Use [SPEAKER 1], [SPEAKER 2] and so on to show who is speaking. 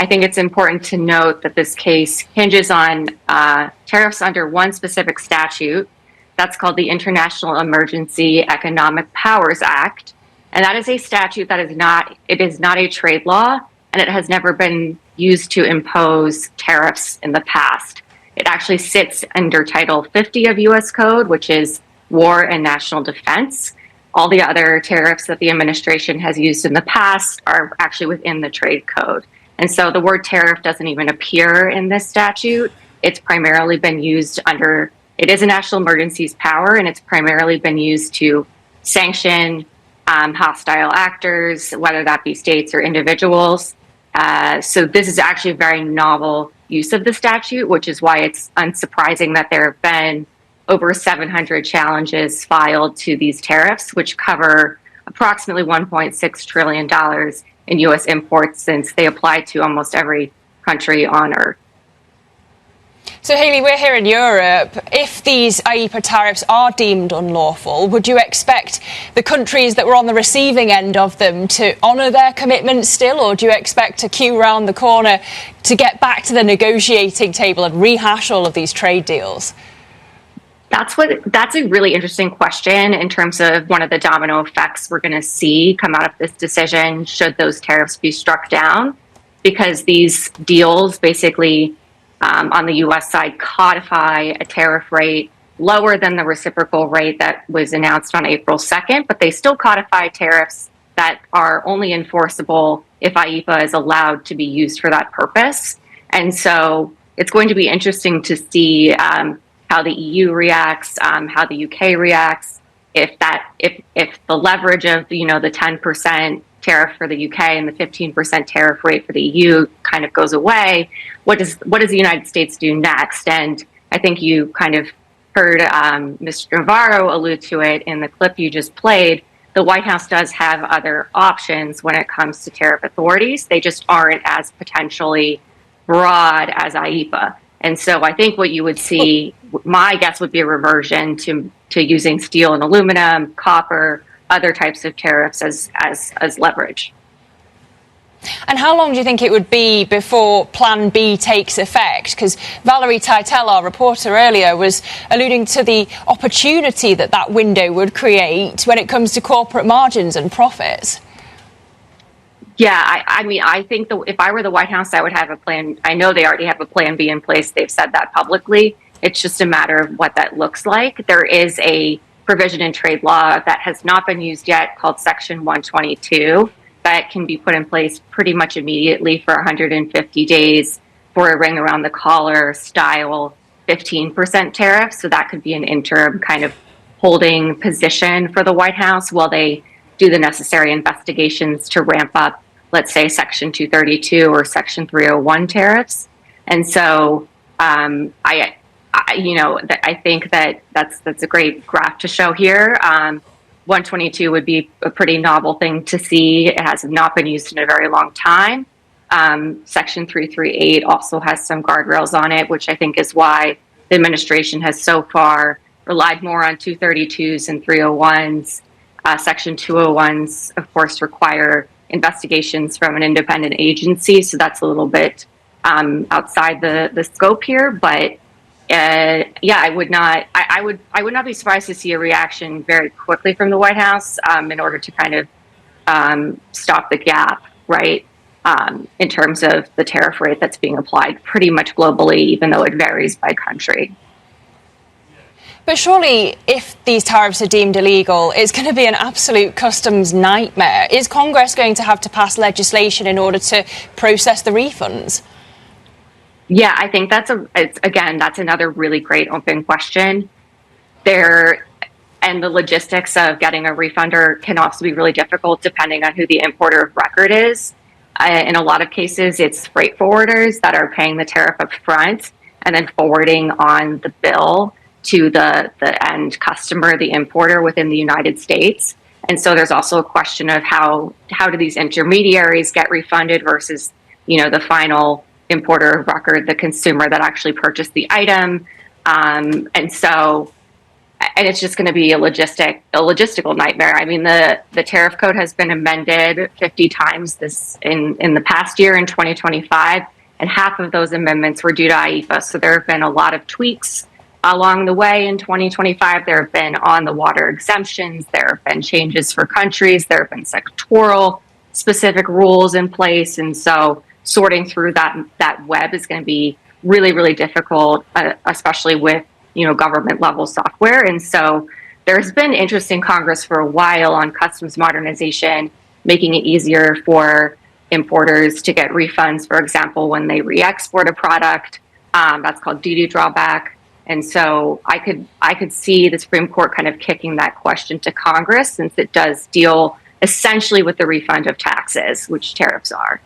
[SPEAKER 1] I think it's important to note that this case hinges on tariffs under one specific statute. That's called the International Emergency Economic Powers Act. And that is a statute that it is not a trade law, and it has never been used to impose tariffs in the past. It actually sits under Title 50 of U.S. Code, which is war and national defense. All the other tariffs that the administration has used in the past are actually within the trade code. And so the word tariff doesn't even appear in this statute. It's primarily been used under, it is a national emergencies power, and it's primarily been used to sanction hostile actors, whether that be states or individuals. So this is actually a very novel use of the statute, which is why it's unsurprising that there have been over 700 challenges filed to these tariffs, which cover approximately $1.6 trillion in U.S. imports since they apply to almost every country on Earth.
[SPEAKER 2] So, Halie, we're here in Europe. If these IEEPA tariffs are deemed unlawful, would you expect the countries that were on the receiving end of them to honour their commitments still, or do you expect to queue round the corner to get back to the negotiating table and rehash all of these trade deals?
[SPEAKER 1] That's a really interesting question in terms of one of the domino effects we're going to see come out of this decision should those tariffs be struck down, because these deals basically on the U.S. side codify a tariff rate lower than the reciprocal rate that was announced on April 2nd, but they still codify tariffs that are only enforceable if IEEPA is allowed to be used for that purpose. And so it's going to be interesting to see how the EU reacts, how the UK reacts, if the leverage of the 10% tariff for the UK and the 15% tariff rate for the EU kind of goes away. What does the United States do next? And I think you kind of heard Mr. Navarro allude to it in the clip you just played. The White House does have other options when it comes to tariff authorities. They just aren't as potentially broad as IEEPA. And so I think what you would see, my guess would be a reversion to using steel and aluminum, copper, other types of tariffs as leverage.
[SPEAKER 2] And how long do you think it would be before Plan B takes effect? Because Valerie Teitel, our reporter earlier, was alluding to the opportunity that window would create when it comes to corporate margins and profits.
[SPEAKER 1] Yeah, I mean, I think if I were the White House, I would have a plan. I know they already have a Plan B in place. They've said that publicly. It's just a matter of what that looks like. There is a provision in trade law that has not been used yet called Section 122 that can be put in place pretty much immediately for 150 days for a ring around the collar style 15% tariff. So that could be an interim kind of holding position for the White House while they do the necessary investigations to ramp up, let's say, Section 232 or Section 301 tariffs. And so I think that's a great graph to show here. 122 would be a pretty novel thing to see. It has not been used in a very long time. Section 338 also has some guardrails on it, which I think is why the administration has so far relied more on 232s and 301s. Section 201s, of course, require investigations from an independent agency, so that's a little bit outside the scope here. But I would not be surprised to see a reaction very quickly from the White House in order to kind of stop the gap, right? In terms of the tariff rate that's being applied pretty much globally, even though it varies by country.
[SPEAKER 2] But surely, if these tariffs are deemed illegal, it's going to be an absolute customs nightmare. Is Congress going to have to pass legislation in order to process the refunds?
[SPEAKER 1] Yeah, I think that's another really great open question. And the logistics of getting a refunder can also be really difficult depending on who the importer of record is. In a lot of cases, it's freight forwarders that are paying the tariff up front and then forwarding on the bill to the end customer, the importer within the United States. And so there's also a question of how do these intermediaries get refunded versus, the final importer of record, the consumer that actually purchased the item. And so and it's just going to be a logistical nightmare. I mean, the tariff code has been amended 50 times this in the past year in 2025, and half of those amendments were due to IEEPA. So there have been a lot of tweaks along the way in 2025. There have been on the water exemptions. There have been changes for countries. There have been sectoral specific rules in place, and so sorting through that web is going to be really, really difficult, especially with government level software. And so there's been interest in Congress for a while on customs modernization, making it easier for importers to get refunds, for example, when they re-export a product. That's called duty drawback. And so I could see the Supreme Court kind of kicking that question to Congress, since it does deal essentially with the refund of taxes, which tariffs are.